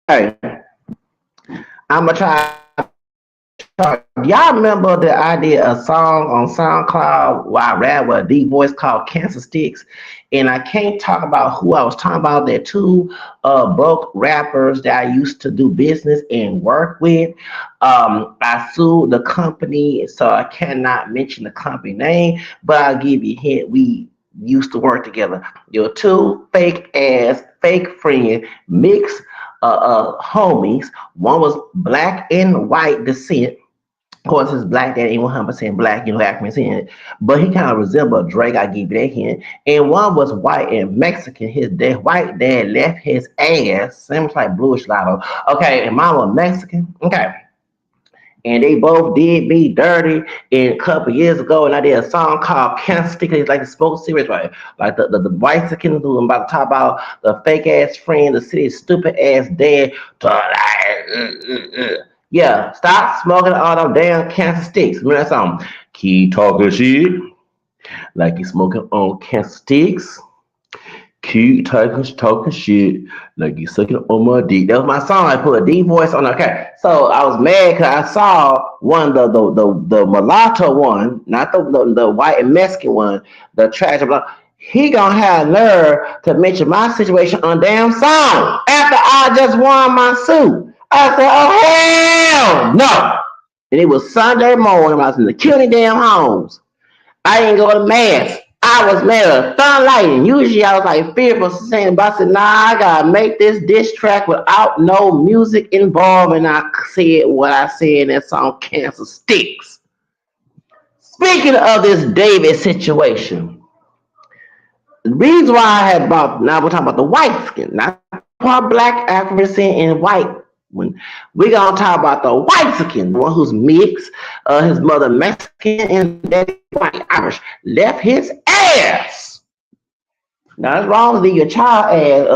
Okay, I'm gonna try. Y'all remember that I did a song on SoundCloud where I rap with a deep voice called Cancer Sticks? And I can't talk about who I was talking about. They're two broke rappers that I used to do business and work with. I sued the company, so I cannot mention the company name, but I'll give you a hint. We used to work together. There were two fake friends, mixed homies. One was black and white descent. Of course, his black dad ain't 100% black, African descent, but he kind of resembled Drake. I give you that hint. And one was white and Mexican. His white dad left his ass, seems like bluish lotto. Okay, and mom was Mexican. Okay, and they both did me dirty a couple years ago, and I did a song called Cancer Stick. It's like the smoke series, right? Like the Whixican who I'm about to talk about, the fake ass friend, the city stupid ass dad. Yeah, stop smoking all them damn cancer sticks. Remember that song? Keep talking shit like you smoking on cancer sticks. Keep talking shit like you sucking on my dick. That was my song. I put a deep voice on. Okay, so I was mad because I saw one the mulatto one, not the white and Mexican one, the tragic. He gonna have nerve to mention my situation on damn song after I just won my suit. I said, oh hell no! And it was Sunday morning. I was in the county damn homes. I didn't go to mass. I was mad at sunlight, and usually I was like fearful saying, but I said, nah, I gotta make this diss track without no music involved. And I said what I said in that song, Cancer Sticks. Speaking of this David situation, the reason why I had brought, now we're talking about the white skin, not part black, African and white. When we're gonna talk about the white skin, the one who's mixed, his mother Mexican and daddy white Irish, left his ass. Now it's wrong to leave your child ass,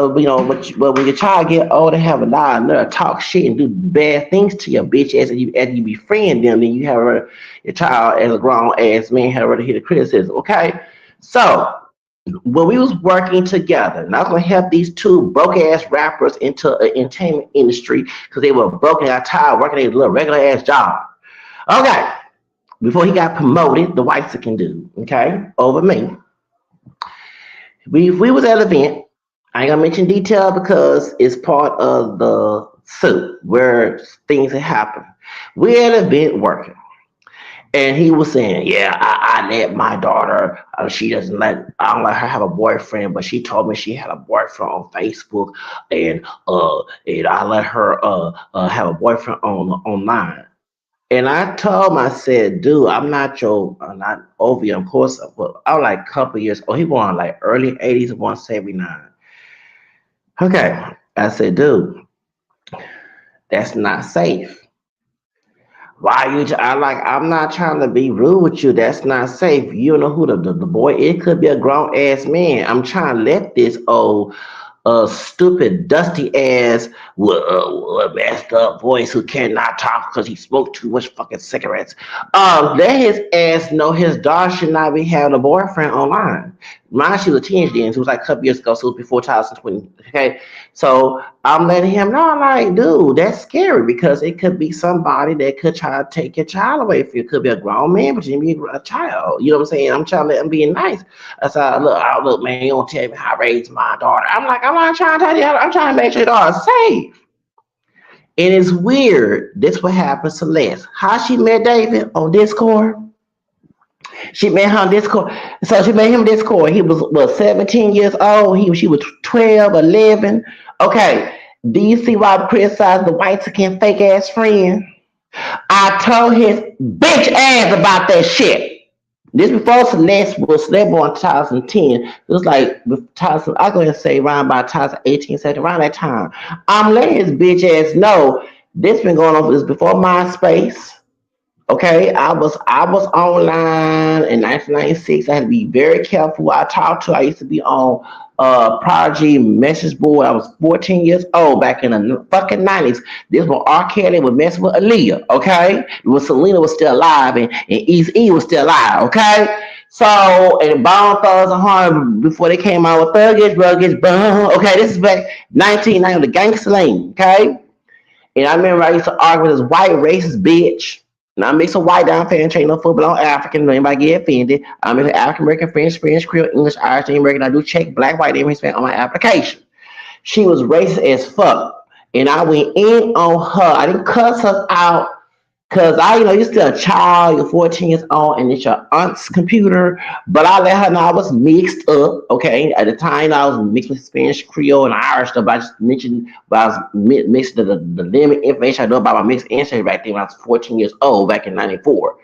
but when your child get older, have a lot of nerve, talk shit and do bad things to your bitch ass, as you befriend them, then you have your child as a grown ass man have already hit the criticism. Okay, so when we was working together, and I was gonna help these two broke ass rappers into the entertainment industry because they were broken out tired working a little regular ass job. Okay, before he got promoted, the Whixican dude, okay, over me. We was at an event. I ain't gonna mention detail because it's part of the suit where things have happened. We at an event working. And he was saying, "Yeah, I let my daughter. She doesn't let. I don't let her have a boyfriend, but she told me she had a boyfriend on Facebook, and I let her have a boyfriend online." And I told him, I said, "Dude, I'm not over you. Of course, but I was like a couple years old. He born like early '80s, 179. Okay, I said, dude, that's not safe. Why you? I'm not trying to be rude with you. That's not safe. You don't know who the boy. It could be a grown ass man. I'm trying to let this old, stupid, dusty ass with messed up voice who cannot talk because he smoked too much fucking cigarettes. Let his ass know his daughter should not be having a boyfriend online. Mine, she was a teenager then. So it was like a couple years ago. So it was before 2020. Okay, so I'm letting him know, I'm like, dude, that's scary because it could be somebody that could try to take your child away from you. It could be a grown man, but you be a child. You know what I'm saying? I'm trying to let him be nice. I said, look, man, you don't tell me how I raised my daughter. I'm like, I'm not trying to tell you. I'm trying to make sure your daughter's safe. And it's weird. This what happens to Les. How she met David on Discord? She met him on Discord. So she met him on Discord. He was 17 years old. She was 12, 11. Okay. Do you see why I criticize the white skin fake ass friend? I told his bitch ass about that shit. This before Celeste was Celeste born 2010. It was like I go ahead and say around about 2018, 17, around that time. I'm letting his bitch ass know this been going on this before MySpace. Okay, I was online in 1996. I had to be very careful who I talked to. I used to be on Prodigy message board. I was 14 years old back in the fucking 90s. This was R. Kelly was messing with Aaliyah. Okay, it was Selena was still alive and East E was still alive. Okay, So, and Bone Thugs and Harmony before they came out with Thuggish, Ruggish, Bum. Okay, this is back 1990, the Gangsta Lane. Okay, and I remember I used to argue with this white racist bitch. And I mix a white down fan train no football on African, don't anybody get offended. I'm an African American, French, Spanish, Creole, English, Irish, and American. I do check black, white, and Hispanic on my application. She was racist as fuck. And I went in on her. I didn't cuss her out because you're still a child, you're 14 years old, and it's your aunt's computer. But I let her know I was mixed up, okay? At the time, I was mixed with Spanish, Creole, and Irish stuff. I just mentioned, but I was mixed the limited information I know about my mixed ancestry back then when I was 14 years old, back in 94.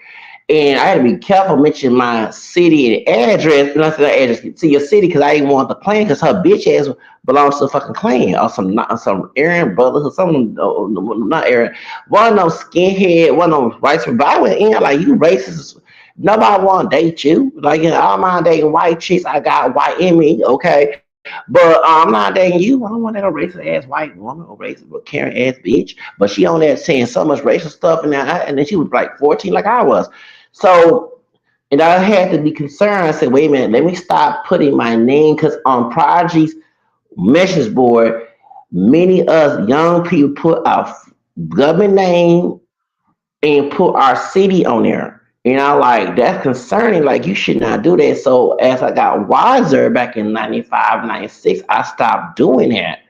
And I had to be careful mentioning my city and address, not the address, see your city, because I didn't want the clan, because her bitch ass belongs to the fucking clan, or some Aaron brothers, or some, not Aaron, one of them skinhead, one of them whites, but I went in like, you racist, nobody want to date you, like, I'm not dating white chicks, I got white in me, okay, but I'm not dating you. I don't want that racist ass white woman or racist or Karen ass bitch. But she on there saying so much racist stuff, and then she was like 14, like I was. So, and I had to be concerned. I said, wait a minute, let me stop putting my name, because on Prodigy's message board, many of us young people put our government name and put our city on there. And I like, that's concerning. Like, you should not do that. So as I got wiser back in 95, 96, I stopped doing that.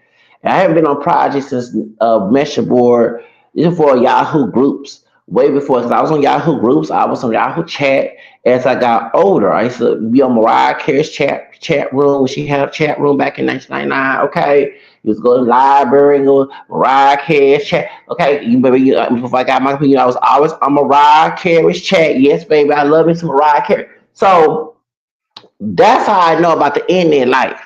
And I haven't been on projects since Messenger board, even for Yahoo groups. Way before, because I was on Yahoo groups, I was on Yahoo chat. As I got older, I used to be on Mariah Carey's chat room when she had a chat room back in 1999. Okay, you was go to the library and go Mariah Carey's chat. Okay, you baby, before I got my computer, I was always on Mariah Carey's chat. Yes, baby, I love me some Mariah Carey. So that's how I know about the internet life.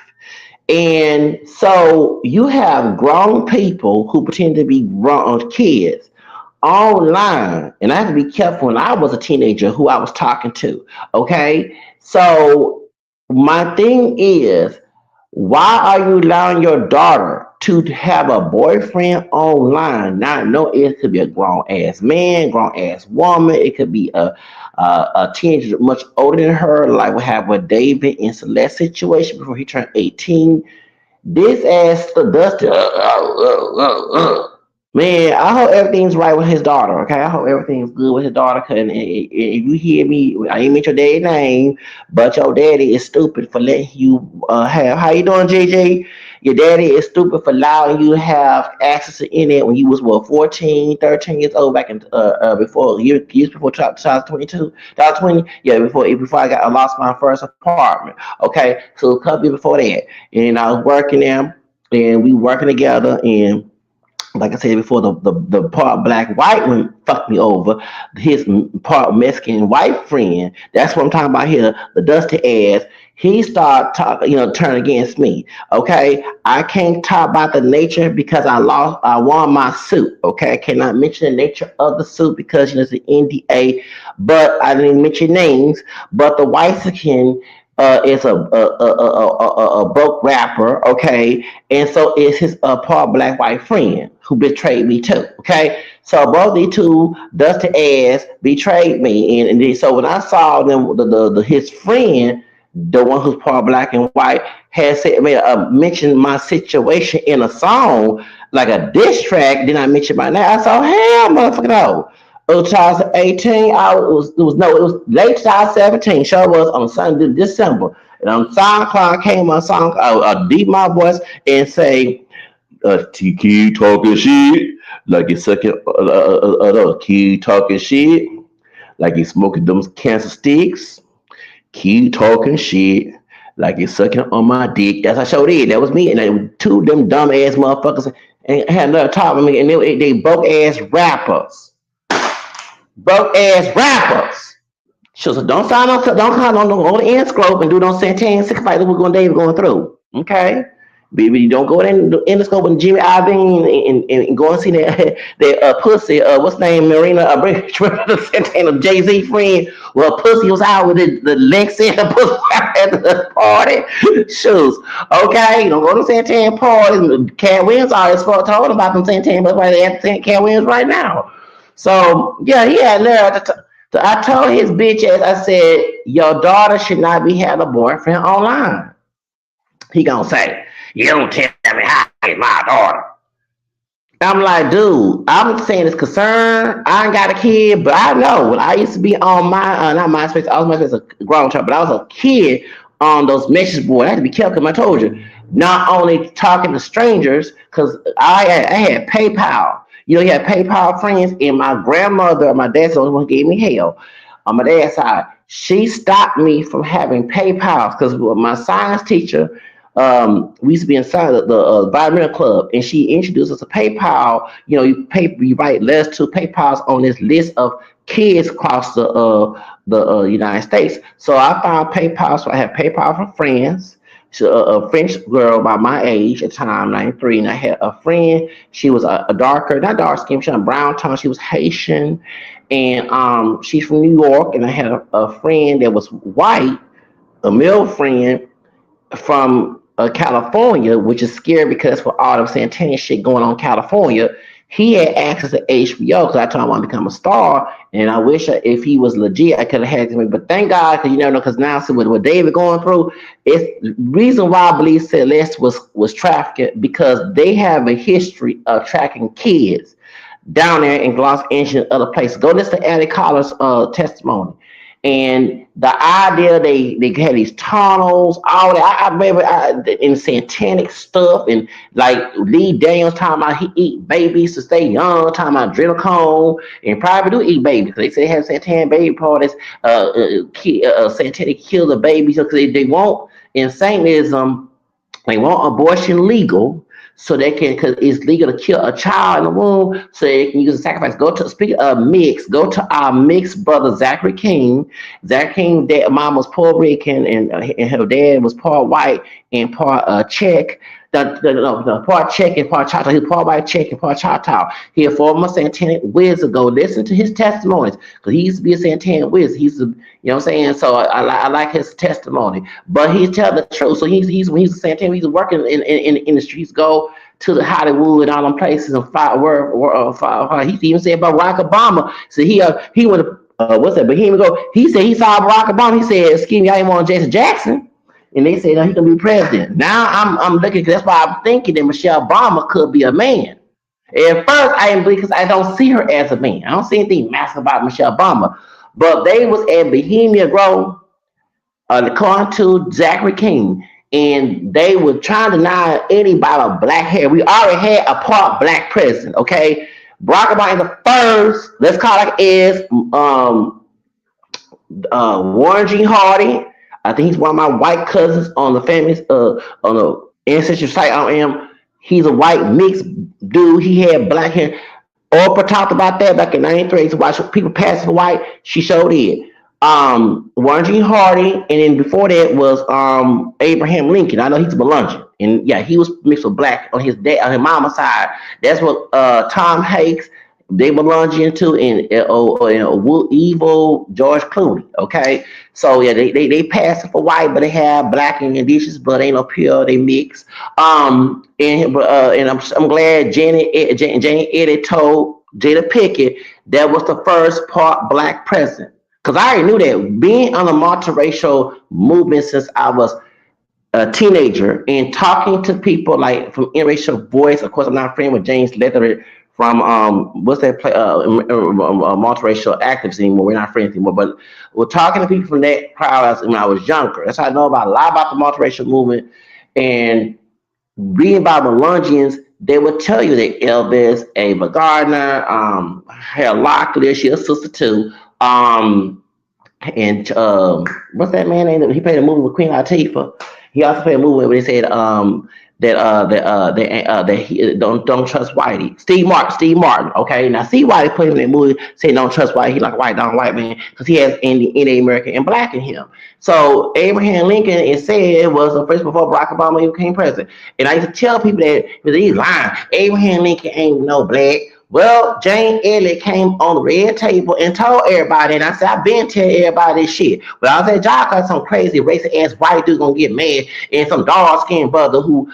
And so you have grown people who pretend to be grown kids online, and I have to be careful when I was a teenager who I was talking to. Okay, so my thing is, why are you allowing your daughter to have a boyfriend online? Not know it could be a grown ass man, grown ass woman. It could be a teenager much older than her, like we have with David in Celeste situation before he turned 18. This ass the Dusty. Man, I hope everything's right with his daughter. Okay, I hope everything's good with his daughter. Cause if you hear me, I ain't mention your daddy's name, but your daddy is stupid for letting you have. How you doing, JJ? Your daddy is stupid for allowing you to have access to internet when you was what 14, 13 years old back in before years before 2022, 2020. Yeah, before I lost my first apartment. Okay, so a couple years before that, and I was working there, and we working together, and like I said before, the part black white one fucked me over. His part Mexican white friend, that's what I'm talking about here, the dusty ass, he started talking, turn against me. Okay. I can't talk about the nature because I won my suit. Okay. I cannot mention the nature of the suit because it's an NDA, but I didn't mention names. But the Whixican is a broke rapper, okay, and so is his part black white friend who betrayed me too, okay. So both these two dusty ass betrayed me, and so when I saw them, his friend, the one who's part black and white, had said made mentioned my situation in a song like a diss track. Then I mentioned my name. I saw hell, motherfucker, no. 2018, it was late 2017. Show was on Sunday, December. And on SoundCloud came on song, deep my voice and say, keep talking shit, like it's sucking, keep talking shit, like he's smoking them cancer sticks, keep talking shit, like you're sucking on my dick. That's how I showed it. That was me. And two of them dumb ass motherfuckers and had another top of me, and they broke ass rappers. Broke ass rappers. Sure, so don't sign up, don't come on the end scope and do those Santana six fight that we're going David going through. Okay? Baby, you don't go in the scope with Jimmy Iovine and go and see that pussy, what's name, Marina, Santana, Jay-Z friend, well, pussy was out with the Lex and the pussy at the party. Shoes. Okay? You don't go to Santana parties. Cat Williams always told about them Santana, but why they at Cat Williams right now. So, yeah, he had there at the time. So I told his bitch ass, I said, your daughter should not be having a boyfriend online. He gonna say, you don't tell me how to get my daughter. I'm like, dude, I'm saying it's concern. I ain't got a kid, but I know when I used to be on my, not MySpace, I was MySpace a grown child, but I was a kid on those message boards. I had to be careful because I told you, not only talking to strangers, because I had PayPal. You know, you had PayPal friends, and my grandmother, my dad's the only one who gave me hell on my dad's side. She stopped me from having PayPal because my science teacher we used to be inside the environmental club, and she introduced us to PayPal. You know, you write letters to PayPal's on this list of kids across the United States. So I found PayPal. So I had PayPal for friends. So a French girl about my age at the time, 93, and I had a friend. She was a darker, not dark skin, she had a brown tone. She was Haitian, and she's from New York. And I had a friend that was white, a male friend from California, which is scary because for all the Santana shit going on in California, he had access to HBO because I told him I want to become a star, and I wish if he was legit, I could have had him. But thank God, because you never know. Because now, see what David going through, it's the reason why I believe Celeste was trafficked because they have a history of tracking kids down there in Los Angeles and other places. Go listen to Eddie Collar's testimony. And the idea they had these tunnels, all that. I remember in satanic stuff, and like Lee Daniels talking about he eat babies to stay young, talking about adrenochrome, and probably do eat babies because they say they have satanic baby parties, satanic kill the babies because they want in Satanism they want abortion legal so they can, because it's legal to kill a child in the womb, so they can use a sacrifice. Go to speaking of mix, go to our mixed brother Zachary King. Zachary King, dad, mom was Puerto Rican, and her dad was part white and part Czech. The part Czech and part Choctaw. He was part white Czech and part Choctaw. He a former Santanic wizard. Go listen to his testimonies because he used to be a Santanic wizard. He's, you know what I'm saying. So I like his testimony, but he's telling the truth. So he's when he's a Santanic, he's working in the industry. He's go to the Hollywood and all them places and he even said about Barack Obama. So he went what's that? But he even go. He said he saw Barack Obama. He said, "Excuse me, I didn't want Jason Jackson." And they said, "No, he can be president." Now I'm looking. That's why I'm thinking that Michelle Obama could be a man. At first, I didn't believe because I don't see her as a man. I don't see anything massive about Michelle Obama. But they was at Bohemia Grove, according to Zachary King, and they were trying to deny anybody with black hair. We already had a part black president, okay? Barack Obama is the first, let's call it is Warren G. Hardy. I think he's one of my white cousins on the family on the ancestry site I am. He's a white mixed dude. He had black hair. Oprah talked about that back in '93. To watch people pass for white. She showed it. Warren G. Hardy, and then before that was Abraham Lincoln. I know he's a Melungeon, and yeah, he was mixed with black on his dad on his mama's side. That's what Tom Hanks they belong into evil George Clooney. Okay, so yeah, they pass it for white, but they have black and indigenous, but ain't no pure. They mix. And I'm glad Jane Eddy told Jada Pickett that was the first part black president. Because I already knew that being on the multiracial movement since I was a teenager and talking to people like from interracial boys. Of course, I'm not friends with James Leather from what's that play multiracial activists anymore. We're not friends anymore, but we're talking to people from that crowd when I was younger. That's how I know about a lot about the multiracial movement and reading about Melungians. They would tell you that Elvis, Ava Gardner, Harold Locklear, she's a sister too. And what's that man name? He played a movie with Queen Latifah. He also played a movie where they said that he don't trust Whitey. Steve Martin. Okay, now Steve Whitey put him in that movie saying don't trust Whitey. He like white, don't white man because he has Indian American and black in him. So Abraham Lincoln it said was the first before Barack Obama became president. And I used to tell people that he's lying. Abraham Lincoln ain't no black. Well, Jane Elliott came on the red table and told everybody, and I said, I've been telling everybody this shit. But I was at job cause some crazy racist ass white dude gonna get mad, and some dark skinned brother who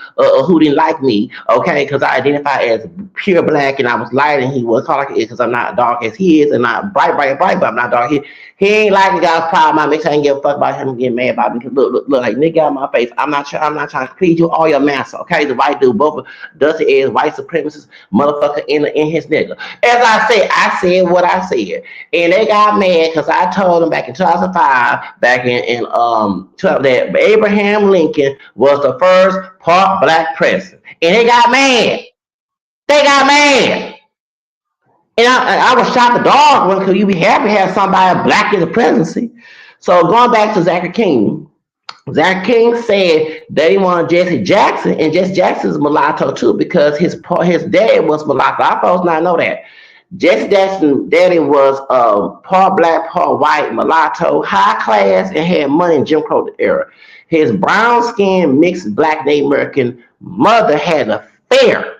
didn't like me, okay, because I identify as pure black and I was light and he was dark because I'm not dark as he is and not bright, but I'm not dark. He ain't like me, got a problem. I make sure I ain't give a fuck about him getting mad about me. Look, like nigga out my face. I'm not trying to please you all your master, okay? The white dude, both Dusty is white supremacist motherfucker in his nigga. As I said what I said. And they got mad because I told them back in 2005, back in 12, that Abraham Lincoln was the first part black president. And they got mad. They got mad. And I was shocked the dog one because you be happy to have somebody black in the presidency. So going back to Zachary King, Zach King said they wanted Jesse Jackson, and Jesse Jackson's mulatto too because his dad was mulatto. I folks not know that. Jesse Jackson's daddy was part black, part white, mulatto, high class, and had money in Jim Crow era. His brown skinned mixed black Native American mother had an affair,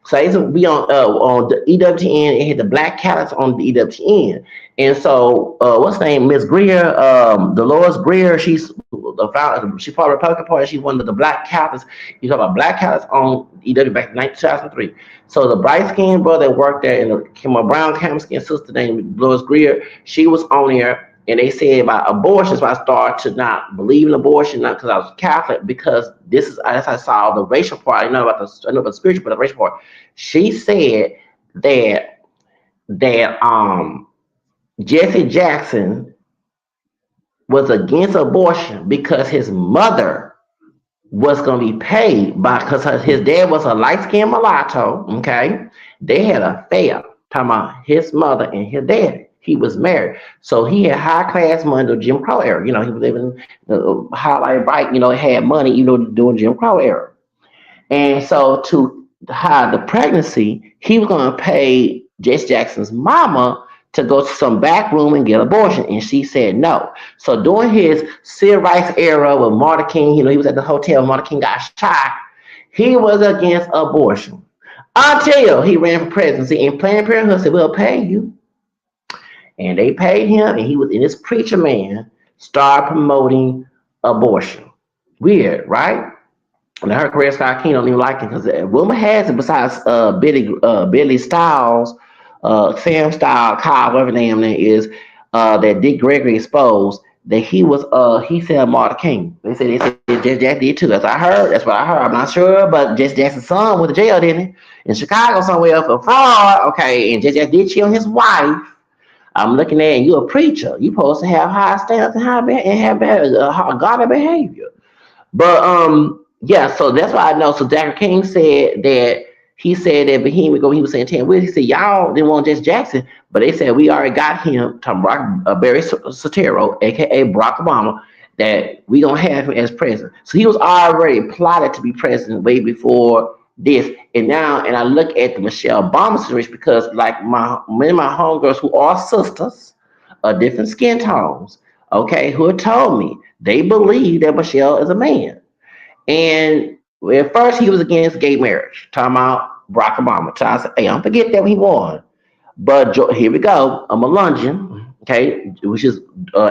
so I used to be on the EWTN and hit the black catalyst on the EWTN. And so what's her name? Miss Greer, Dolores Greer, she's the founder, she's part of the Republican Party, she's one of the black catalysts. You talk about black catalysts on EW back in 2003. So the bright skinned brother that worked there and the brown camel skin sister named Dolores Greer, she was on there and they said about abortion. So I started to not believe in abortion, not because I was Catholic, because this is as I saw the racial part. I know about the spiritual, but the racial part. She said that Jesse Jackson was against abortion because his mother was going to be paid by because his dad was a light skinned mulatto. Okay, they had a affair. Talking about his mother and his dad. He was married, so he had high class money during Jim Crow era. He was living highlight bright. Had money. During Jim Crow era. And so to hide the pregnancy, he was going to pay Jesse Jackson's mama to go to some back room and get an abortion. And she said no. So during his civil rights era with Martin King, he was at the hotel, Martin King got shot. He was against abortion until he ran for presidency. And Planned Parenthood said, we'll pay you. And they paid him. And he was in this preacher man, started promoting abortion. Weird, right? And I heard Corey Scott King don't even like it because Wilma has it besides Billy Styles, Sam Styles, Kyle, whatever the name is, that Dick Gregory exposed that he said Martin King. They said Jesse Jackson did too. That's what I heard. I'm not sure, but Jesse Jackson's son went to jail, didn't he? In Chicago somewhere for fraud. Okay, and Jesse Jackson did cheat on his wife. I'm looking at it, and you're a preacher. You're supposed to have high standards and have godly behavior. But yeah, so that's why I know. So Dr. King said that Bohemian Go, he was saying 10 weeks. He said, y'all didn't want Jesse Jackson, but they said we already got him, Barry Soetoro, aka Barack Obama, that we gonna have him as president. So he was already plotted to be president way before this. And now, and I look at the Michelle Obama situation because like many of my homegirls who are sisters of different skin tones, okay, who have told me they believe that Michelle is a man. And at first he was against gay marriage, talking about Barack Obama. So I said, hey, don't forget that he won. But here we go. I'm a Lungeon, okay, which is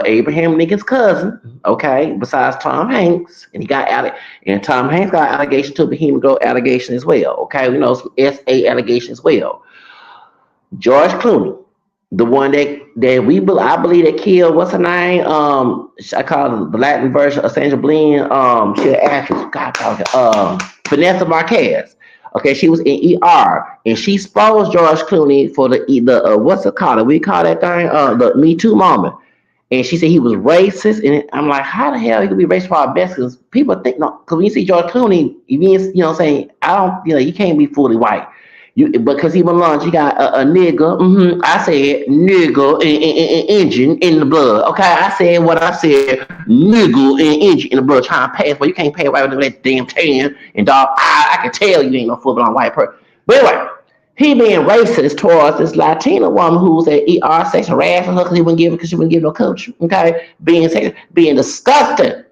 Abraham Lincoln's cousin, okay, besides Tom Hanks. And he got and Tom Hanks got allegation to Bohemian Grove allegation as well, okay? We know SA allegation as well. George Clooney, the one I believe that killed what's her name? I call it the Latin version of Sandra Bland. She an actress. Vanessa Marquez. Okay, she was in ER and she exposed George Clooney for the what's it called? We call that thing the Me Too moment. And she said he was racist, and I'm like, how the hell he could be racist for our best? Because people think no, because when you see George Clooney, saying I don't, you can't be fully white. Because he was lunch, he got a nigga. I said nigga and engine in the blood. Okay, I said what I said, nigga and engine in the blood. Trying to pass, but you can't pay right with that damn tan and dog. I can tell you ain't no full blown white person. But anyway, he being racist towards this Latina woman who was at ER sex harassing her because she wouldn't give no coach. Okay, being disgusting.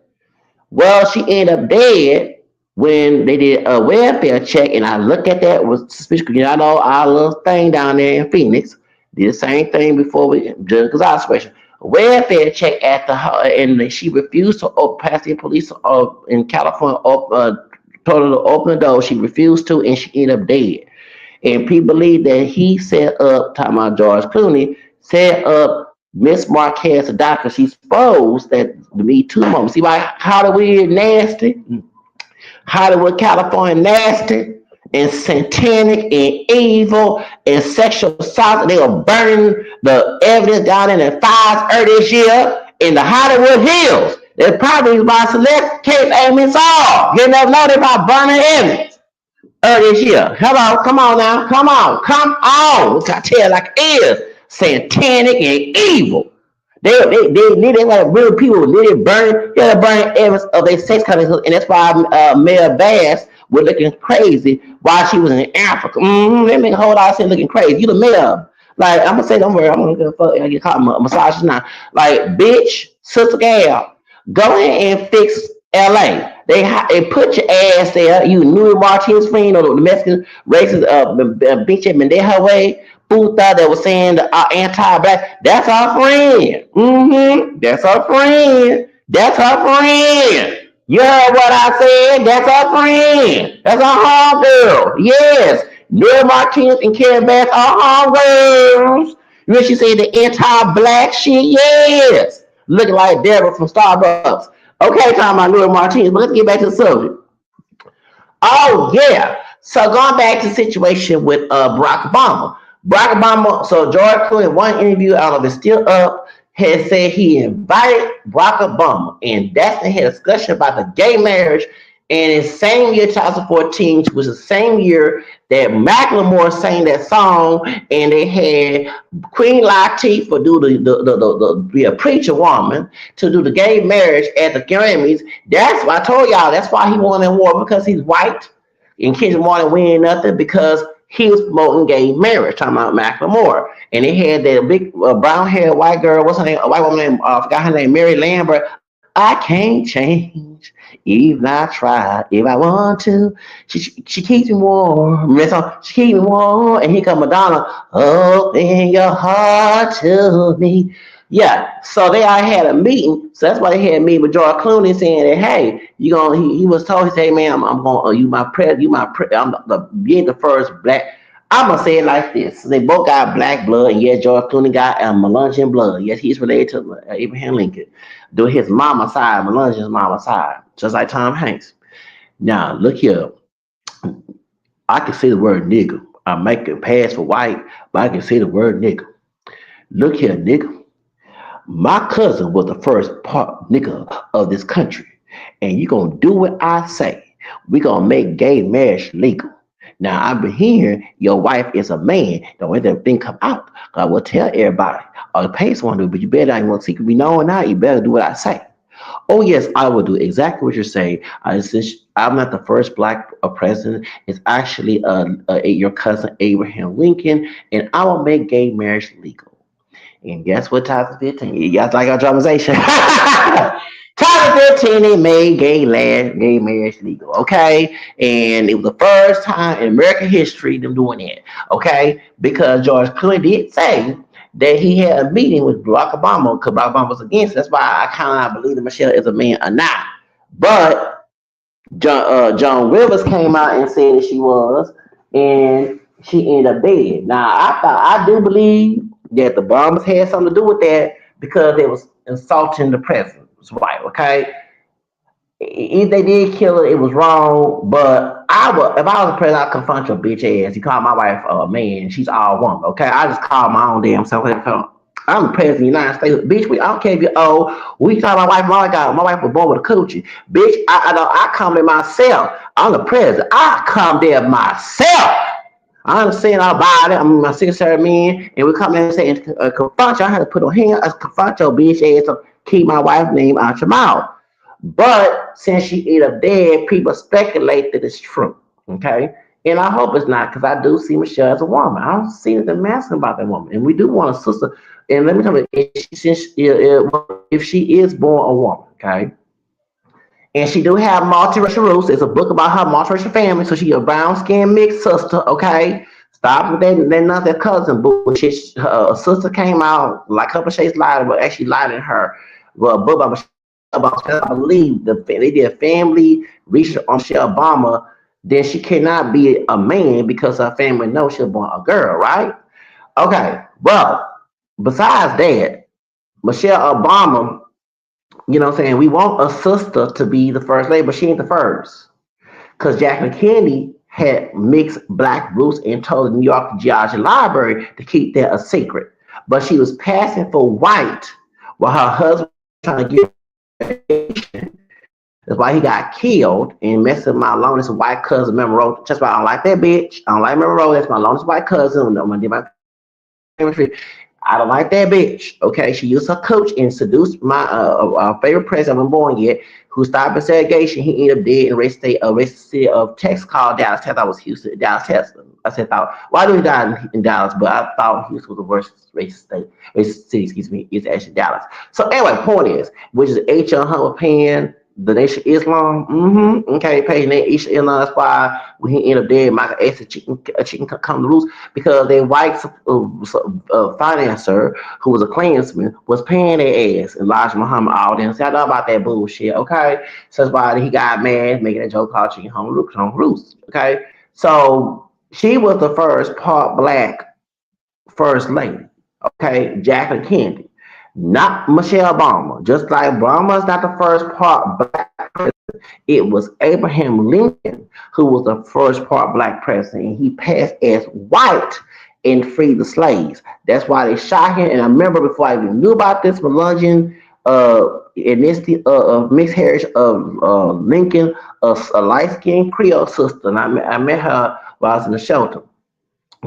Well, she ended up dead. when they did a welfare check, and I looked at that was suspicious. You know, I know our little thing down there in Phoenix did the same thing before we Judge Gonzalez situation. Welfare check at the house, and she refused to pass the police in California. Told her to open the door. She refused to, and she ended up dead. And people believe that he set up, talking about George Clooney, set up Miss Marquez, a doctor. She supposed that the Me Too moment. See why Hollywood nasty? Hollywood, California, nasty and satanic and evil and sexual assault. They were burning the evidence down in the fires earlier this year in the Hollywood Hills. They're probably by select case Amy Saul. You never know they're about burning evidence earlier this year. Hello, come on now, come on. I tell you like it is satanic and evil. They like real people. They burn evidence of their sex conduct, and that's why Mel Bass was looking crazy while she was in Africa. They make a whole lot of sense looking crazy. You the mayor. Like I'm gonna say, don't worry, I'm gonna get caught massage now. Like bitch, sister gal, go ahead and fix L.A. They put your ass there. You Louis Martinez friend or the Mexican racist bitch had been there her way. Who thought that was saying the anti-black? That's our friend. That's our friend. That's our friend. You heard what I said? That's our friend. That's our homegirl. Yes. Neil Martinez and Karen Bass are homegirls. You know she said the anti-black shit? Yes. Looking like Deborah from Starbucks. Okay, talking about Neil Martinez, but let's get back to the subject. Oh yeah. So going back to the situation with Barack Obama. Barack Obama, so George Clooney, in one interview, I don't know if it's still up, had said he invited Barack Obama, and that's they had a discussion about the gay marriage. And in the same year, 2014, which was the same year that Macklemore sang that song, and they had Queen Latifah do be a preacher woman to do the gay marriage at the Grammys. That's why I told y'all. That's why he won the award because he's white, and kids wanted to win nothing because he was promoting gay marriage. Talking about Macklemore, and they had that big brown haired white girl. What's her name? A white woman named I forgot her name. Mary Lambert. I can't change. Even I try, if I want to, she keeps me warm. She keeps me warm. And here come Madonna. Open your heart to me. Yeah. So they all had a meeting. So that's why they had a meeting with George Clooney saying that, hey, you gonna he was told, he said, hey man, I'm gonna you my pres you my I'm you ain't the first black. I'm gonna say it like this: they both got black blood, and yes, George Clooney got Melungeon blood. Yes, he's related to Abraham Lincoln. Do his mama side, Melungeon's mama side, just like Tom Hanks. Now, look here. I can say the word nigga. I make it pass for white, but I can say the word nigga. Look here, nigga. My cousin was the first part nigga of this country, and you gonna do what I say. We gonna make gay marriage legal. Now I've been hearing your wife is a man. Don't let that thing come out. I will tell everybody. Or the pace want to do, but you better not want secret be known now. You better do what I say. Oh yes, I will do exactly what you're saying. Since I'm not the first black president, it's actually your cousin Abraham Lincoln, and I will make gay marriage legal. And guess what? 2015, you guys like our dramatization. 2015, they made gay marriage legal. Okay, and it was the first time in American history them doing it. Okay, because George Clooney did say that he had a meeting with Barack Obama because Barack Obama was against it. That's why I kind of believe that Michelle is a man or not. But John Rivers came out and said that she was, and she ended up dead. Now I do believe that the bombers had something to do with that because they was insulting the president's wife. Okay, if they did kill her, it was wrong. But I would, if I was the president, I'd confront your bitch ass. You call my wife a man, she's all woman. Okay, I just call my own damn self. I'm the president of the United States, bitch. I don't care if you're old. We talk my wife. My wife was born with a coochie, bitch. I come there myself. I'm the president. I come there myself. I understand all about it. I'm my secretary man, and we come in and say, confront you. I had to put on hand, confront your bitch ass to keep my wife's name out your mouth. But since she ended up dead, people speculate that it's true. Okay. And I hope it's not because I do see Michelle as a woman. I don't see anything masculine about that woman. And we do want a sister. And let me tell you, if she is born a woman, okay, And she do have multiracial roots. It's a book about her multiracial family. So she a brown skinned mixed sister. Okay, stop with that not their cousin bullshit. Her sister came out like a couple shades lighter, but actually lighter than her. Well, a book about Michelle Obama. I believe they did family research on Michelle Obama. Then she cannot be a man because her family knows she's born a girl, right? Okay, well, besides that, Michelle Obama, you know what I'm saying? We want a sister to be the first lady, but she ain't the first. Because Jacqueline Kennedy had mixed black roots and told the New York Geology Library to keep that a secret. But she was passing for white while her husband was trying to get that's why he got killed and messed up my longest white cousin, Memorial. That's why I don't like that bitch. I don't like Memorial. That's my longest white cousin. I'm gonna do my chemistry. I don't like that bitch. Okay, she used her coach and seduced my favorite president, I wasn't born yet, who stopped investigation. He ended up dead in racist city of Texas called Dallas, Texas. I was Houston, Dallas, Texas. I said, thought, why do he die in Dallas? But I thought Houston was the worst racist city, excuse me, is actually Dallas. So anyway, point is, which is H. Hummer Penn, the Nation of Islam. Okay, page name Isha Islam. That's why when he ended up dead, Michael X, a chicken come to loose because their white financer, who was a Klansman, was paying their ass. And Elijah Muhammad all them. See, I know about that bullshit. Okay, so that's why he got mad, making a joke called chicken home roost. Okay, so she was the first part black first lady. Okay, Jacqueline Kennedy, not Michelle Obama. Just like Obama's not the first part black president, it was Abraham Lincoln who was the first part black president. And he passed as white and freed the slaves. That's why they shot him. And I remember before I even knew about this Melungeon ethnicity mixed heritage of Lincoln, a light skinned Creole sister. And I met her while I was in the shelter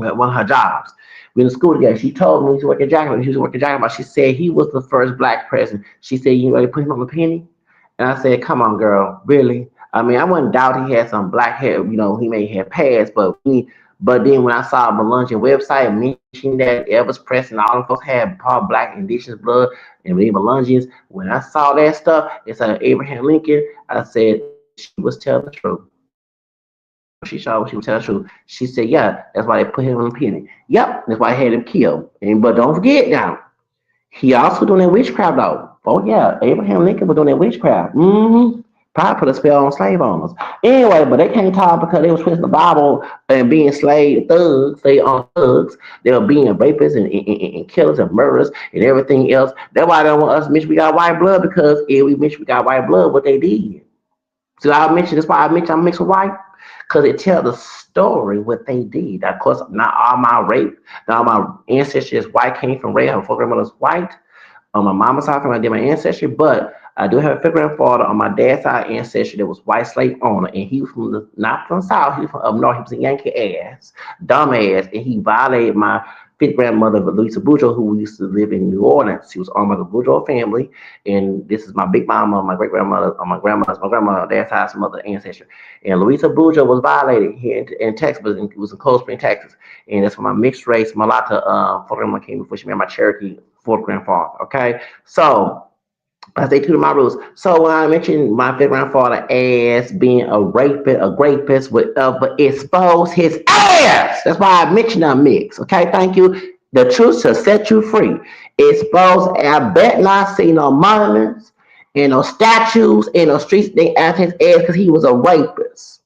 at one of her jobs. We in school together. She told me she worked at Jackson. She was working at Jackson. She said he was the first black president. She said, you know, they put him on the penny. And I said, come on, girl, really? I mean, I wouldn't doubt he had some black hair. You know, he may have passed, but then when I saw the Melungeon website mentioning that Elvis Presley and all them folks had part black indigenous blood and we Melungeons, when I saw that stuff, it said Abraham Lincoln. I said she was telling the truth. She saw she was telling the truth. She said, "Yeah, that's why they put him on the penny. Yep, that's why they had him killed. And but don't forget now, he also doing that witchcraft though. Oh yeah, Abraham Lincoln was doing that witchcraft. Probably put a spell on slave owners. Anyway, but they can't talk because they was twisting the Bible and being slave thugs. They on thugs. They were being rapists and killers and murderers and everything else. That's why they don't want us to mention we got white blood because if we mention we got white blood, what they did. So I mentioned that's why I mentioned I'm mixed with white because it tells the story what they did. Of course, not all my rape, not all my ancestry is white, came from rape. Her grandmother's white on my mama's side from I did my ancestry, but I do have a fifth grandfather on my dad's side ancestry that was white slave owner, and he was from the not from the south, he was from up north. He was a Yankee ass, dumb ass, and he violated my fifth grandmother, Louisa Boudreaux, who used to live in New Orleans. She was owned by the Boudreaux family, and this is my big mama, my great grandmother, my grandmother, dad's side's mother ancestry. And Louisa Boudreaux was violated here in Texas, but it was in Cold Spring, Texas, and that's where my mixed race mulatto fourth grandmother came before she married my Cherokee fourth grandfather. Okay, so I stay true to my rules. So when I mentioned my fifth grandfather as being a rapist would ever expose his ass. That's why I mentioned that mix. Okay, thank you. The truth shall set you free. Expose. I bet not see no monuments and no statues and no streets they asked his ass because he was a rapist.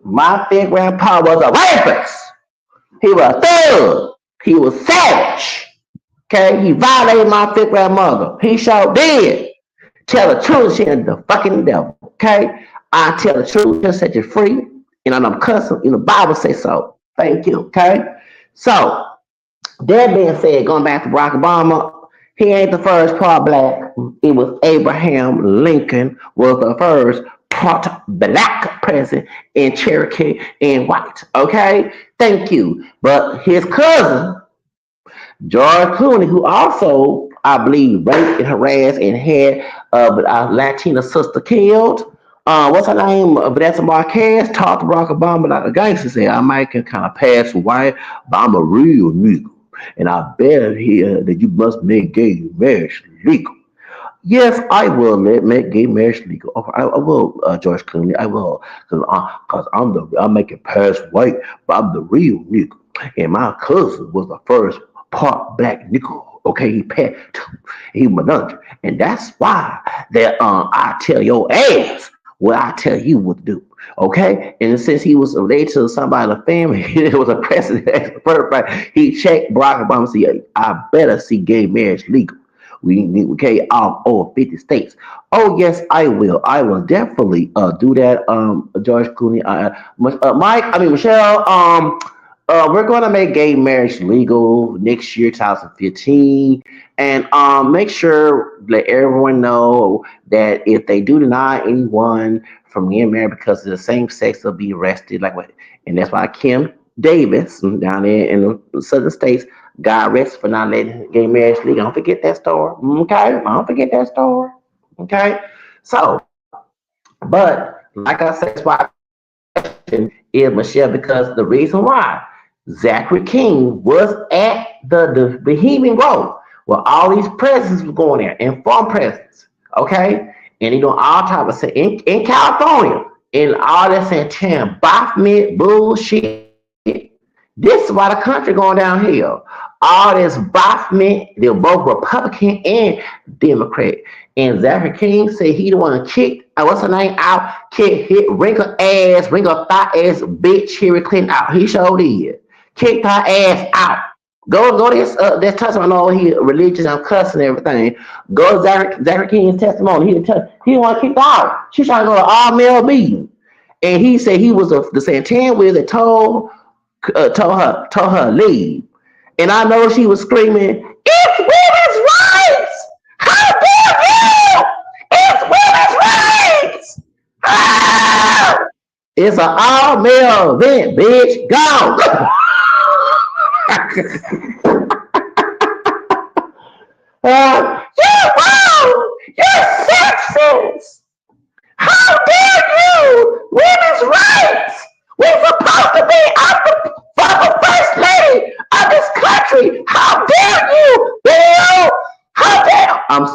My fifth grandpa was a rapist. He was a thug. He was savage. Okay, he violated my fifth grandmother. He sure did. Tell the truth, she ain't the fucking devil. Okay, I tell the truth, he'll set you free. And I'm cussing, and the Bible says so. Thank you. Okay, so that being said, going back to Barack Obama, he ain't the first part black. It was Abraham Lincoln was the first part black president in Cherokee and white. Okay, thank you. But his cousin George Clooney, who also, I believe, raped and harassed and had a Latina sister killed. What's her name? Vanessa Marquez talked to Barack Obama like a gangster. Said, I might can kind of pass for white, but I'm a real nigga. And I bet here that you must make gay marriage legal. Yes, I will let make gay marriage legal. Oh, I will, George Clooney. I will, cause I'm making past white, but I'm the real nigga. And my cousin was the first part black nigga. Okay, he was and that's why that I tell your ass what I tell you what to do. Okay, and since he was related to somebody in the family, it was a precedent. He checked Barack Obama. See, I better see gay marriage legal. We carry all over 50 states. Oh yes, I will. I will definitely do that. George Clooney, Mike. I mean Michelle. We're going to make gay marriage legal next year, 2015, and make sure let everyone know that if they do deny anyone from getting married because of the same sex, they'll be arrested. Like what? And that's why Kim Davis down there in the southern states got arrested for not letting gay marriage legal. Don't forget that story. Okay, don't forget that story. Okay, so but like I said, that's why I put that question is Michelle because the reason why Zachary King was at the Bohemian Grove where all these presidents were going there and former presidents, okay, and they doing all type of stuff in California and all that Santana Bachman bullshit. This is why the country going downhill. All this Bachman, they're both Republican and Democrat. And Zachary King said he the one kicked, what's her name, out, kicked, hit, wrinkle thigh ass bitch Hillary Clinton out. He sure did. Kicked her ass out. Go to his that testimony on he religious and cussing and everything. Go to Zachary King's testimony. He didn't want to kick her out. She trying to go to all male meeting. And he said he was the Santan wheel that told her leave. And I know she was screaming, "It's women's rights! How dare you! It's women's rights! Ah! It's an all male event, bitch. Go!" You're wrong! You're sexist! How dare you! Women's rights! We're supposed to be up for the first lady of this country! How dare you, Bill? How dare I'm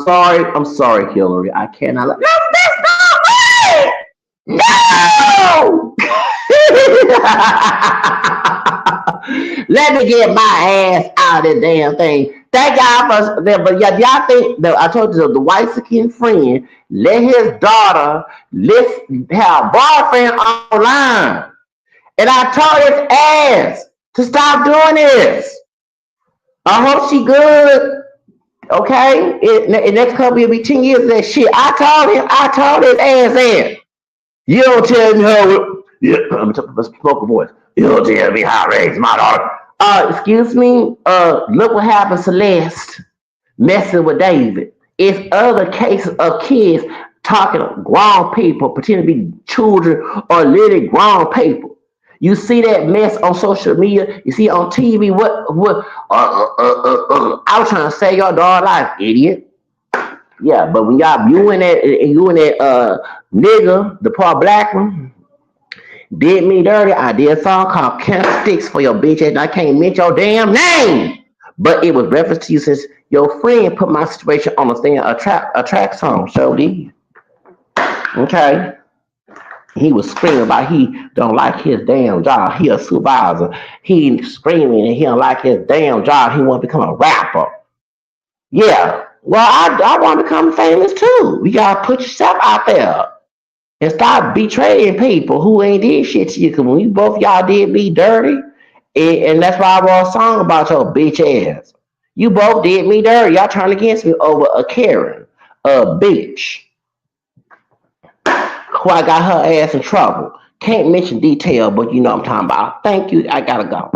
sorry, Hillary. I cannot let no, that's not right! No! Let me get my ass out of the damn thing. Thank y'all for that. But y'all think that I told you the Whixican friend let his daughter have a boyfriend online. And I told his ass to stop doing this. I hope she good. Okay? In next couple will be 10 years of that shit. I told his ass that. You don't tell me how. Yeah, I'm talking about spoken voice. You don't tell me how to raise my daughter. Excuse me. Look what happened, Celeste, messing with David. It's other cases of kids talking to grown people, pretending to be children or literally grown people. You see that mess on social media. You see it on TV. What? I was trying to save your daughter life, idiot. Yeah, but when y'all you and that nigga, the poor black one, did me dirty. I did a song called Sticks for your bitch ass. I can't mention your damn name. But it was reference to you since your friend put my situation on the stand a track song. So did. Okay. He was screaming about he don't like his damn job. He a supervisor. He screaming and he don't like his damn job. He want to become a rapper. Yeah. Well, I want to become famous too. You gotta put yourself out there and stop betraying people who ain't did shit to you. Cause when you both y'all did me dirty, and that's why I wrote a song about your bitch ass. You both did me dirty. Y'all turned against me over a Karen, a bitch, who I got her ass in trouble. Can't mention detail, but you know what I'm talking about. Thank you. I gotta go.